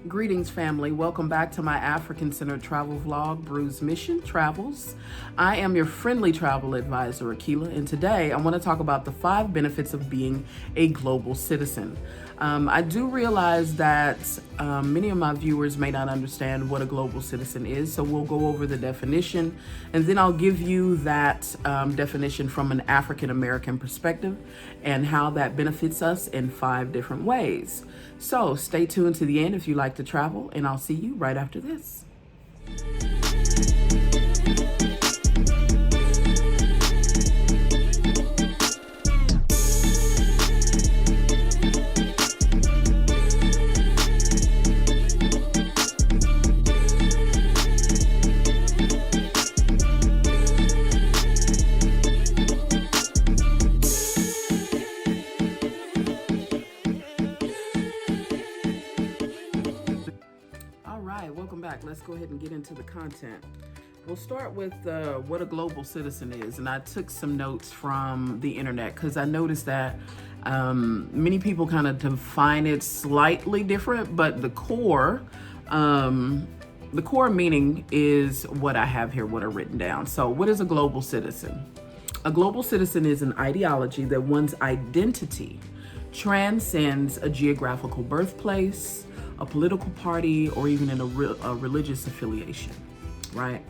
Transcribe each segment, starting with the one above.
Greetings, family. Welcome back to my African-centered travel vlog, B.R.U.S.E Mission Travels. I am your friendly travel advisor, Akila, and today I want to talk about the 5 benefits of being a global citizen. I do realize that many of my viewers may not understand what a global citizen is, so we'll go over the definition, and then I'll give you that definition from an African-American perspective and how that benefits us in 5 different ways. So stay tuned to the end if you like to travel, and I'll see you right after this. Welcome back. Let's go ahead and get into the content. We'll start with what a global citizen is, and I took some notes from the internet because I noticed that many people kind of define it slightly different, but the core meaning is what I have here, what are written down. So what is a global citizen? A global citizen is an ideology that one's identity transcends a geographical birthplace, a political party, or even in a religious affiliation, right?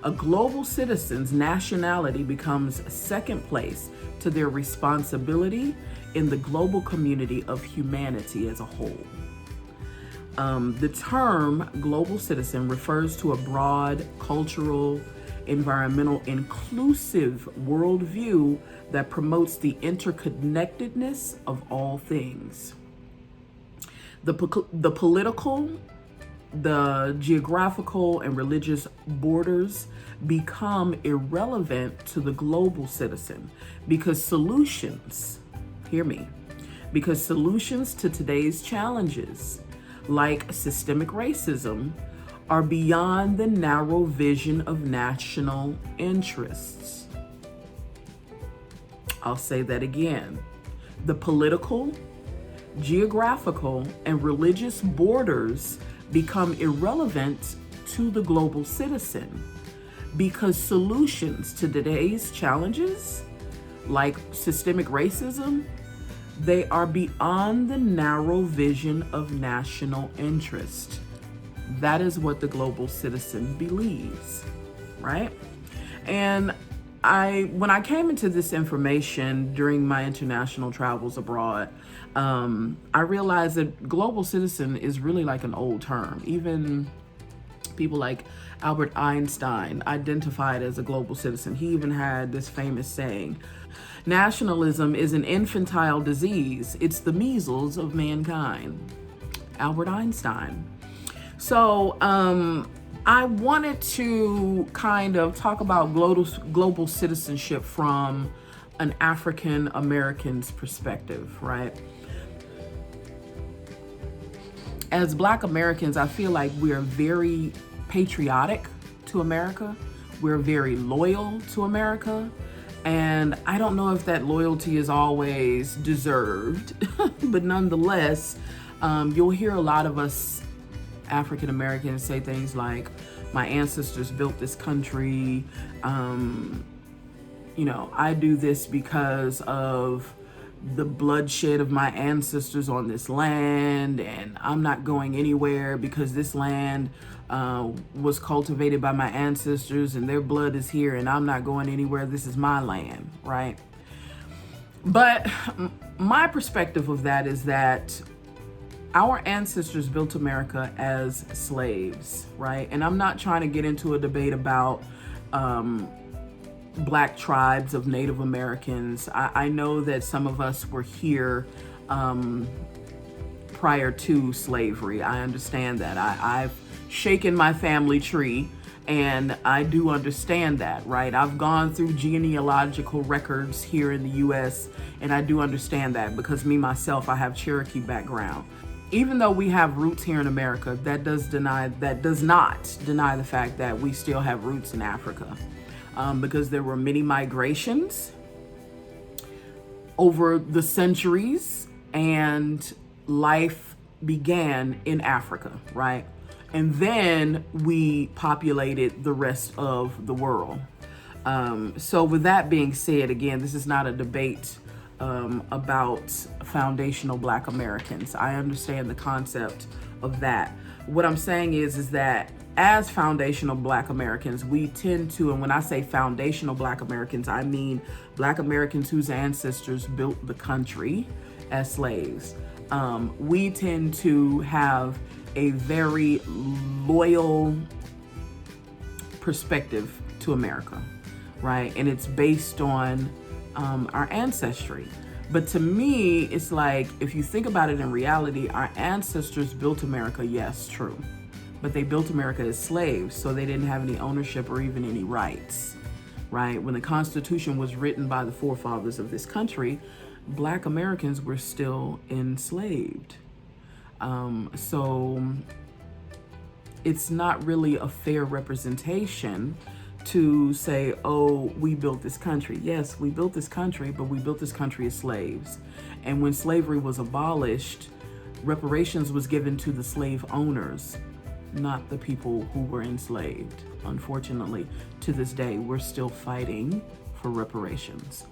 A global citizen's nationality becomes second place to their responsibility in the global community of humanity as a whole. The term global citizen refers to a broad cultural, environmental, inclusive worldview that promotes the interconnectedness of all things. The political, the geographical, and religious borders become irrelevant to the global citizen because solutions to today's challenges, like systemic racism, are beyond the narrow vision of national interests. I'll say that again. The political, geographical, and religious borders become irrelevant to the global citizen because solutions to today's challenges, like systemic racism, they are beyond the narrow vision of national interest. That is what the global citizen believes, right? And when I came into this information during my international travels abroad, I realized that global citizen is really like an old term. Even people like Albert Einstein identified as a global citizen. He even had this famous saying, "Nationalism is an infantile disease. It's the measles of mankind." Albert Einstein. So, I wanted to kind of talk about global citizenship from an African American's perspective, right? As Black Americans, I feel like we're very patriotic to America. We're very loyal to America. And I don't know if that loyalty is always deserved, but nonetheless, you'll hear a lot of us African Americans say things like, my ancestors built this country, I do this because of the bloodshed of my ancestors on this land, and I'm not going anywhere because this land was cultivated by my ancestors and their blood is here, and I'm not going anywhere. This is my land, right? But my perspective of that is that our ancestors built America as slaves, right? And I'm not trying to get into a debate about Black tribes of Native Americans. I know that some of us were here prior to slavery. I understand that. I've shaken my family tree, and I do understand that, right? I've gone through genealogical records here in the U.S., and I do understand that because me, myself, I have Cherokee background. Even though we have roots here in America, that does not deny the fact that we still have roots in Africa, because there were many migrations over the centuries, and life began in Africa, right? And then we populated the rest of the world. So with that being said, again, this is not a debate about foundational Black Americans. I understand the concept of that. What I'm saying is that as foundational Black Americans, we tend to, and when I say foundational Black Americans, I mean Black Americans whose ancestors built the country as slaves. We tend to have a very loyal perspective to America, right? And it's based on our ancestry. But to me, it's like, if you think about it in reality, our ancestors built America, yes, true. But they built America as slaves, so they didn't have any ownership or even any rights, right? When the Constitution was written by the forefathers of this country, Black Americans were still enslaved. So it's not really a fair representation to say, oh, we built this country. Yes, we built this country, but we built this country as slaves. And when slavery was abolished, reparations was given to the slave owners, not the people who were enslaved. Unfortunately, to this day, we're still fighting for reparations.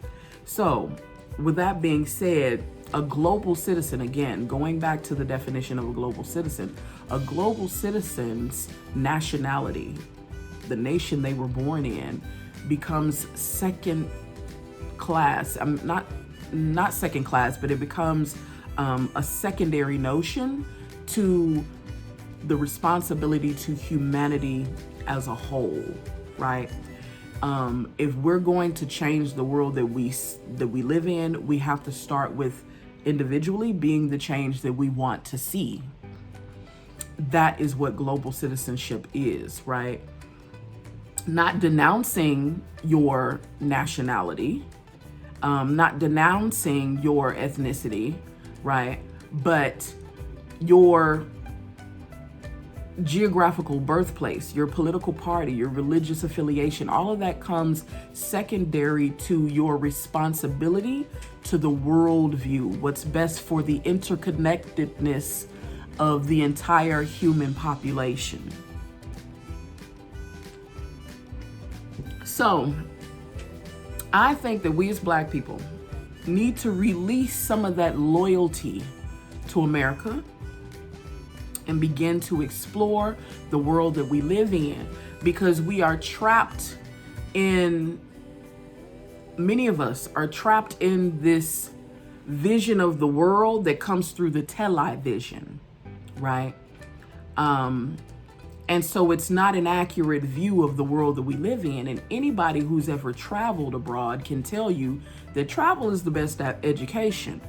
So, with that being said, a global citizen, again, going back to the definition of a global citizen's nationality, the nation they were born in, becomes second class. Not second class, but it becomes a secondary notion to the responsibility to humanity as a whole, right? If we're going to change the world that we live in, we have to start with individually being the change that we want to see. That is what global citizenship is, right? Not denouncing your nationality, not denouncing your ethnicity, right? But your geographical birthplace, your political party, your religious affiliation, all of that comes secondary to your responsibility to the worldview, what's best for the interconnectedness of the entire human population. So, I think that we as Black people need to release some of that loyalty to America and begin to explore the world that we live in, because we are trapped in, many of us are trapped in this vision of the world that comes through the television, right? And so it's not an accurate view of the world that we live in. And anybody who's ever traveled abroad can tell you that travel is the best education.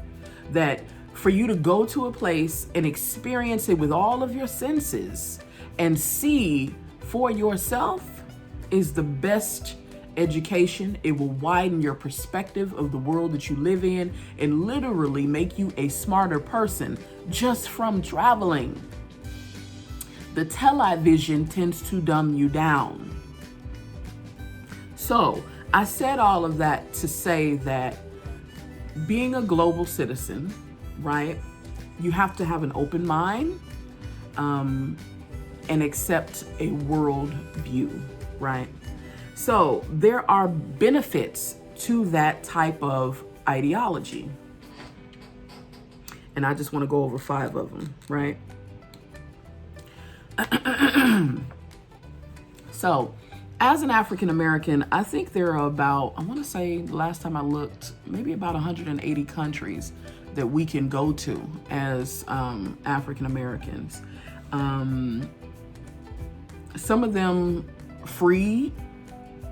That for you to go to a place and experience it with all of your senses and see for yourself is the best education. It will widen your perspective of the world that you live in and literally make you a smarter person just from traveling. The television tends to dumb you down. So I said all of that to say that being a global citizen, right, you have to have an open mind and accept a world view, right? So there are benefits to that type of ideology. And I just want to go over 5 of them, right? So, as an African American, I think there are about, I want to say last time I looked, maybe about 180 countries that we can go to as African Americans. Some of them free,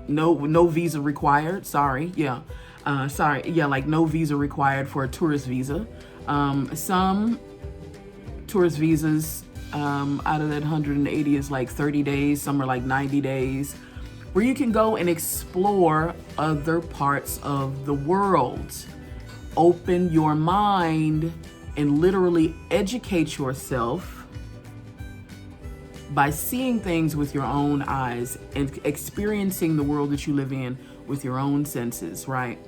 no visa required. Like no visa required for a tourist visa. Some tourist visas out of that 180 is like 30 days, some are like 90 days, where you can go and explore other parts of the world. Open your mind and literally educate yourself by seeing things with your own eyes and experiencing the world that you live in with your own senses, right?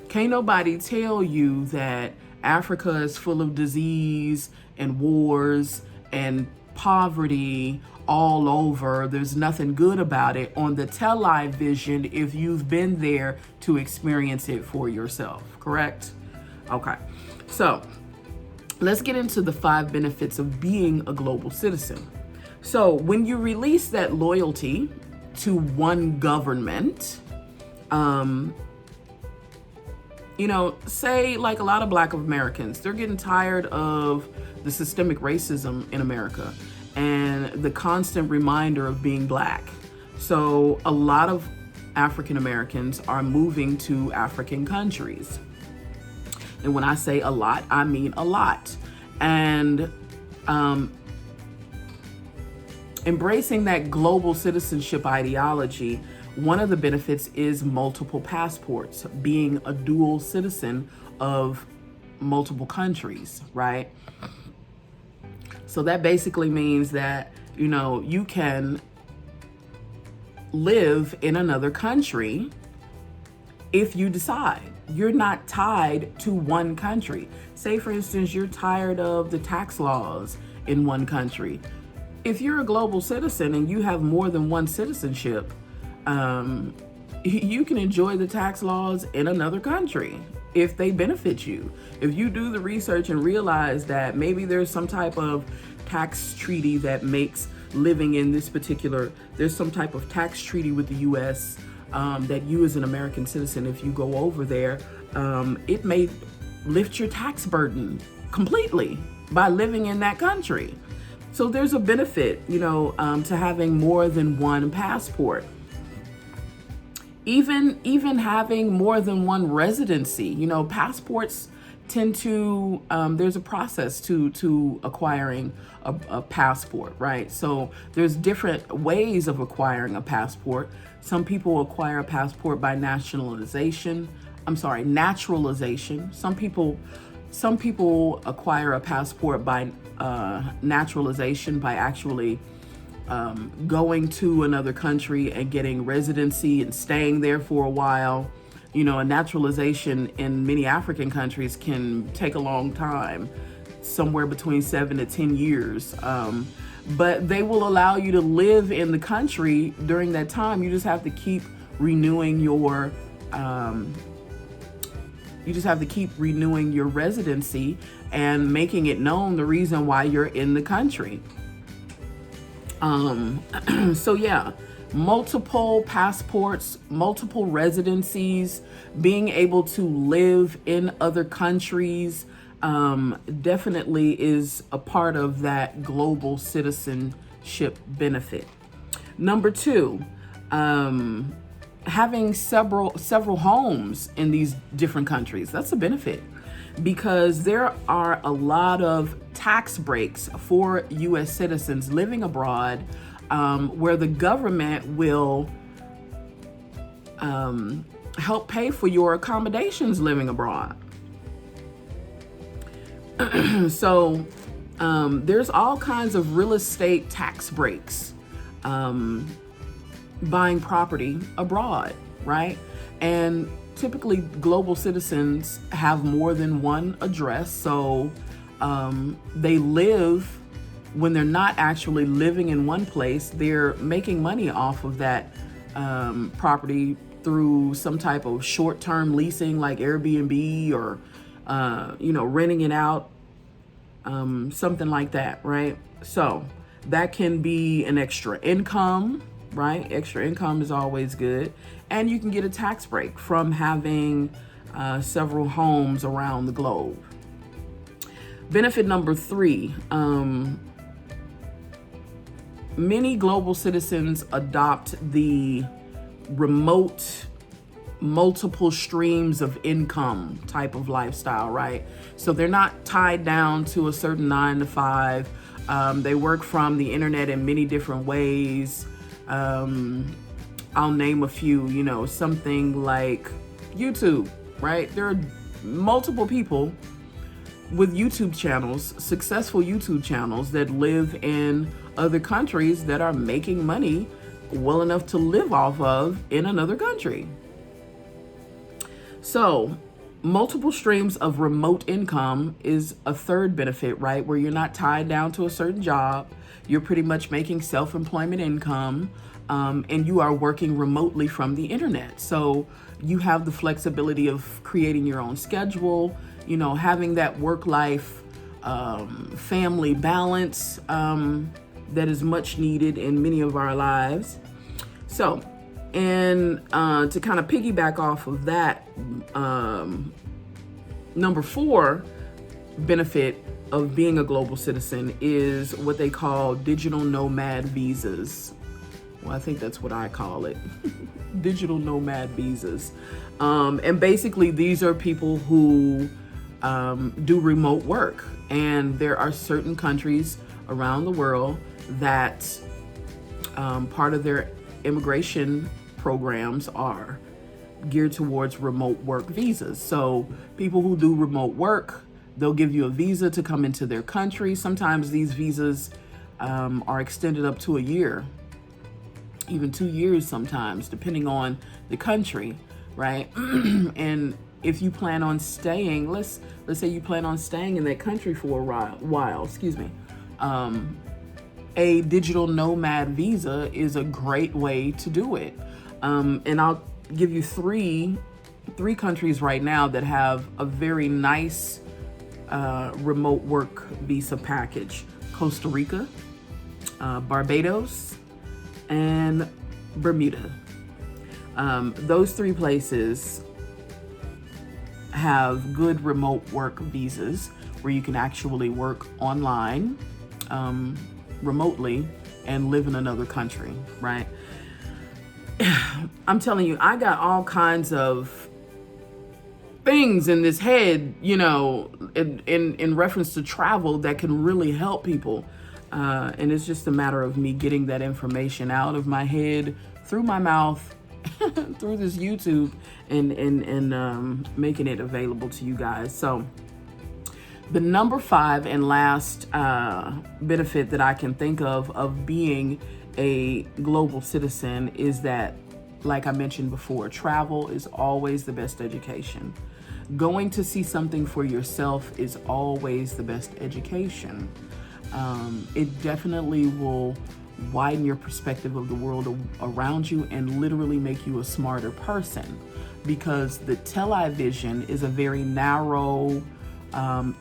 Can't nobody tell you that Africa is full of disease and wars and poverty all over. There's nothing good about it on the television if you've been there to experience it for yourself, correct? Okay, so let's get into the 5 benefits of being a global citizen. So when you release that loyalty to one government, say like a lot of Black Americans, they're getting tired of the systemic racism in America and the constant reminder of being Black. So a lot of African Americans are moving to African countries. And when I say a lot, I mean a lot. And embracing that global citizenship ideology, one of the benefits is multiple passports, being a dual citizen of multiple countries, right? So that basically means that, you can live in another country if you decide. You're not tied to one country. Say, for instance, you're tired of the tax laws in one country. If you're a global citizen and you have more than one citizenship, you can enjoy the tax laws in another country if they benefit you. If you do the research and realize that maybe there's some type of tax treaty that makes living in this particular, there's some type of tax treaty with the U.S. That you as an American citizen, if you go over there, it may lift your tax burden completely by living in that country. So there's a benefit, to having more than one passport. Even having more than one residency, passports tend to, there's a process to acquiring a passport, right? So there's different ways of acquiring a passport. Some people acquire a passport by naturalization. Some people acquire a passport by naturalization by actually going to another country and getting residency and staying there for a while. A naturalization in many African countries can take a long time, somewhere between 7 to 10 years. But they will allow you to live in the country during that time. You just have to keep renewing your residency and making it known the reason why you're in the country. So yeah, multiple passports, multiple residencies, being able to live in other countries, definitely is a part of that global citizenship benefit. Number 2, having several homes in these different countries. That's a benefit because there are a lot of tax breaks for U.S. citizens living abroad, where the government will help pay for your accommodations living abroad. So there's all kinds of real estate tax breaks, buying property abroad, right? And typically global citizens have more than one address. So they live, when they're not actually living in one place, they're making money off of that property through some type of short-term leasing like Airbnb or renting it out, something like that, right? So that can be an extra income, right? Extra income is always good. And you can get a tax break from having several homes around the globe. Benefit number 3, many global citizens adopt the remote multiple streams of income type of lifestyle, right? So they're not tied down to a certain 9 to 5. They work from the internet in many different ways. I'll name a few, something like YouTube, right? There are multiple people with YouTube channels, successful YouTube channels that live in other countries that are making money well enough to live off of in another country. So Multiple streams of remote income is a third benefit, right? Where you're not tied down to a certain job. You're pretty much making self-employment income, and you are working remotely from the internet. So you have the flexibility of creating your own schedule, having that work-life, family balance that is much needed in many of our lives. So, and to kind of piggyback off of that, number 4 benefit of being a global citizen is what they call digital nomad visas. Well, I think that's what I call it. Digital nomad visas. And basically these are people who do remote work. And there are certain countries around the world that part of their immigration programs are geared towards remote work visas. So people who do remote work, they'll give you a visa to come into their country. Sometimes these visas are extended up to a year, even 2 years sometimes, depending on the country, right? And if you plan on staying, let's say you plan on staying in that country for a while, a digital nomad visa is a great way to do it. And I'll give you three countries right now that have a very nice remote work visa package: Costa Rica, Barbados, and Bermuda. Those 3 places have good remote work visas where you can actually work online, remotely, and live in another country, right? I'm telling you, I got all kinds of things in this head, in reference to travel that can really help people. And it's just a matter of me getting that information out of my head, through my mouth, through this YouTube, and making it available to you guys. So the number 5 and last benefit that I can think of being a global citizen is that, like I mentioned before, travel is always the best education. Going to see something for yourself is always the best education. It definitely will widen your perspective of the world around you and literally make you a smarter person, because the television is a very narrow,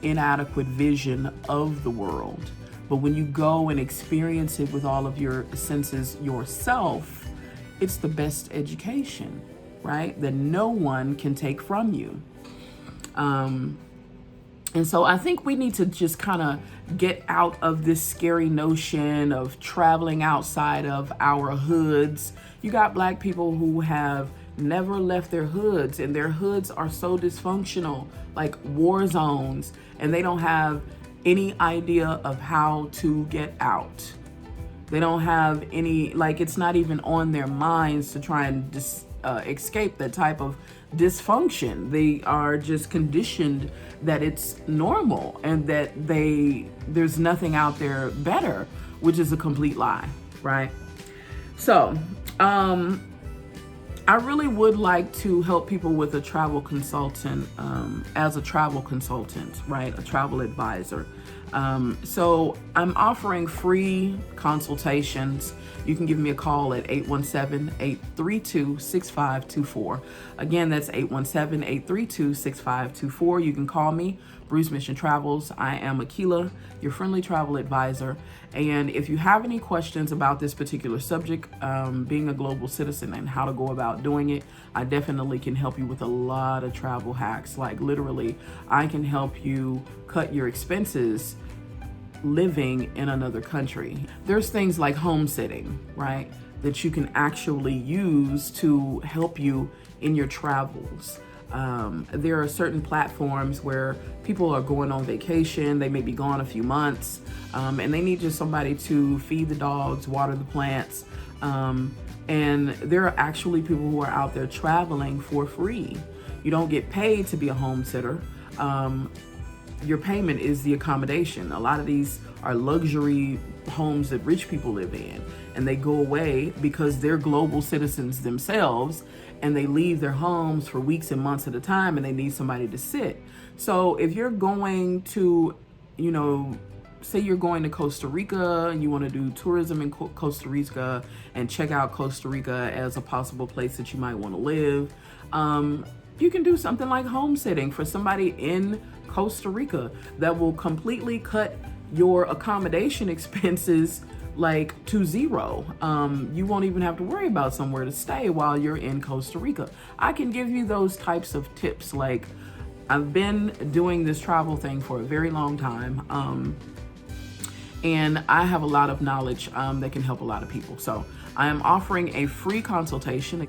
inadequate vision of the world. But when you go and experience it with all of your senses yourself, it's the best education, right? That no one can take from you. And so I think we need to just kind of get out of this scary notion of traveling outside of our hoods. You got Black people who have never left their hoods, and their hoods are so dysfunctional, like war zones, and they don't have any idea of how to get out. They don't have any, it's not even on their minds to try and escape that type of dysfunction. They are just conditioned that it's normal and that there's nothing out there better, which is a complete lie, right? So, I really would like to help people with a travel consultant, as a travel consultant, right? A travel advisor. So I'm offering free consultations. You can give me a call at 817-832-6524. Again, that's 817-832-6524. You can call me, B.R.U.S.E Mission Travels. I am Akila, your friendly travel advisor. And if you have any questions about this particular subject, being a global citizen and how to go about doing it, I definitely can help you with a lot of travel hacks. Like literally, I can help you cut your expenses living in another country. There's things like homesteading, right, that you can actually use to help you in your travels. There are certain platforms where people are going on vacation, they may be gone a few months, and they need just somebody to feed the dogs, water the plants, and there are actually people who are out there traveling for free. You don't get paid to be a homesteader. Your payment is the accommodation. A lot of these are luxury homes that rich people live in, and they go away because they're global citizens themselves, and they leave their homes for weeks and months at a time, and they need somebody to sit. So if you're going to, say you're going to Costa Rica and you want to do tourism in Costa Rica and check out Costa Rica as a possible place that you might want to live, you can do something like homesteading for somebody in Costa Rica that will completely cut your accommodation expenses like to zero. You won't even have to worry about somewhere to stay while you're in Costa Rica. I can give you those types of tips. Like, I've been doing this travel thing for a very long time, and I have a lot of knowledge that can help a lot of people. So I am offering a free consultation.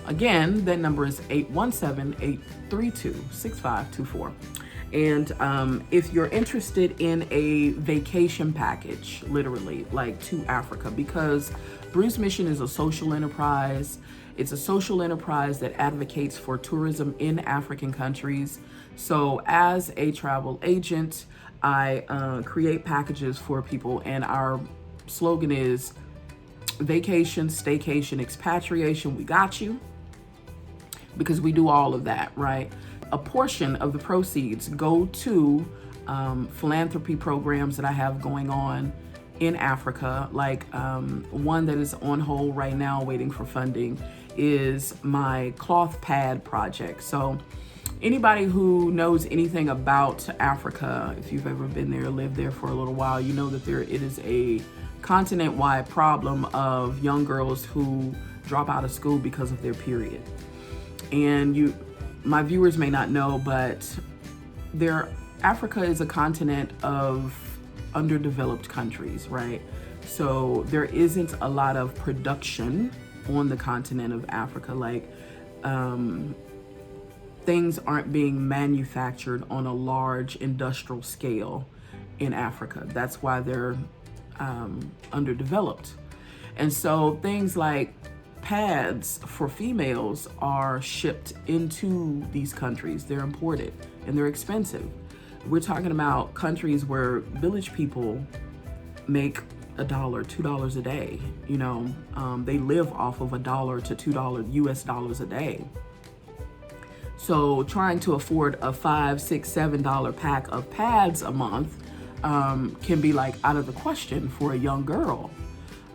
Again, that number is 817-832-6524. And if you're interested in a vacation package, literally, like to Africa, because B.R.U.S.E Mission is a social enterprise. It's a social enterprise that advocates for tourism in African countries. So as a travel agent, I create packages for people, and our slogan is vacation, staycation, expatriation, we got you, because we do all of that, right? A portion of the proceeds go to philanthropy programs that I have going on in Africa. Like one that is on hold right now waiting for funding is my cloth pad project. So anybody who knows anything about Africa, if you've ever been there, lived there for a little while, you know that it is a continent-wide problem of young girls who drop out of school because of their period. And my viewers may not know, but Africa is a continent of underdeveloped countries, right? So there isn't a lot of production on the continent of Africa. Like things aren't being manufactured on a large industrial scale in Africa. That's why they're underdeveloped. And so things like pads for females are shipped into these countries. They're imported and they're expensive. We're talking about countries where village people make $1, $2 a day. They live off of $1 to $2 US dollars a day. So trying to afford a $5, $6, $7 pack of pads a month can be like out of the question for a young girl.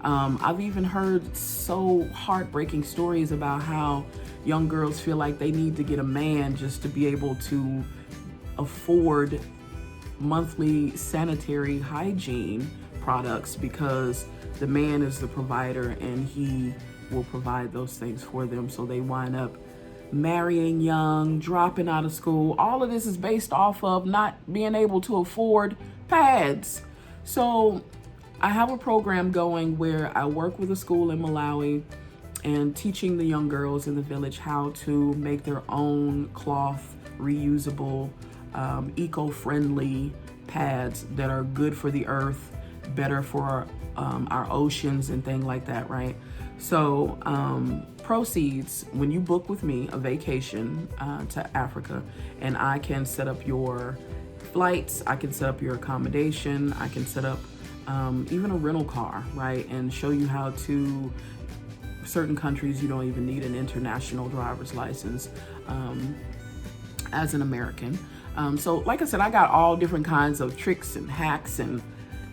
I've even heard so heartbreaking stories about how young girls feel like they need to get a man just to be able to afford monthly sanitary hygiene products, because the man is the provider and he will provide those things for them. So they wind up marrying young, dropping out of school. All of this is based off of not being able to afford pads. So I have a program going where I work with a school in Malawi and teaching the young girls in the village how to make their own cloth, reusable, eco-friendly pads that are good for the earth, better for our oceans and things like that, right? So proceeds, when you book with me a vacation to Africa, and I can set up your flights, I can set up your accommodation, I can set up even a rental car, right? And show you how to, certain countries you don't even need an international driver's license as an American. So like I said, I got all different kinds of tricks and hacks and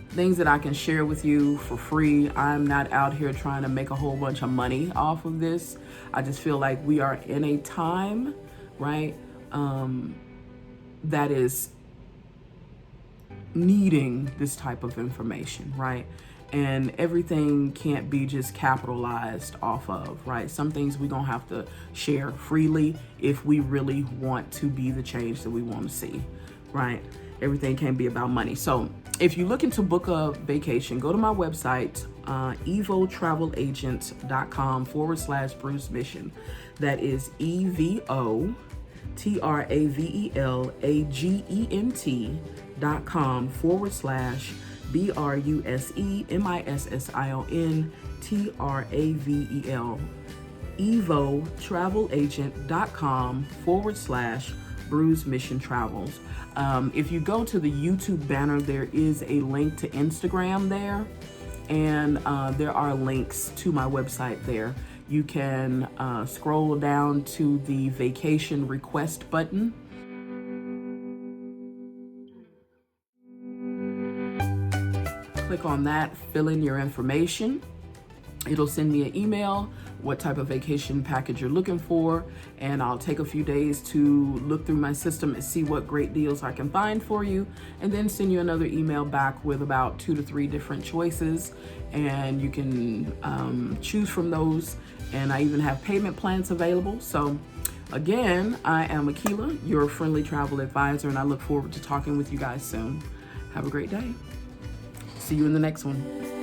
things that I can share with you for free. I'm not out here trying to make a whole bunch of money off of this. I just feel like we are in a time, right, that is needing this type of information, right? And everything can't be just capitalized off of, right? Some things we're gonna have to share freely if we really want to be the change that we want to see, right? Everything can't be about money. So if you're looking to book a vacation, go to my website, evotravelagent.com/B.R.U.S.E Mission. That is evotravelagent.com/B.R.U.S.E MISSIONTRAVEL. evotravelagent.com/B.R.U.S.E Mission Travels. If you go to the YouTube banner, there is a link to Instagram there. and there are links to my website there. You can scroll down to the vacation request button. Click on that, fill in your information. It'll send me an email, what type of vacation package you're looking for, and I'll take a few days to look through my system and see what great deals I can find for you, and then send you another email back with about 2 to 3 different choices, and you can choose from those, and I even have payment plans available. So again, I am Akila, your friendly travel advisor, and I look forward to talking with you guys soon. Have a great day. See you in the next one.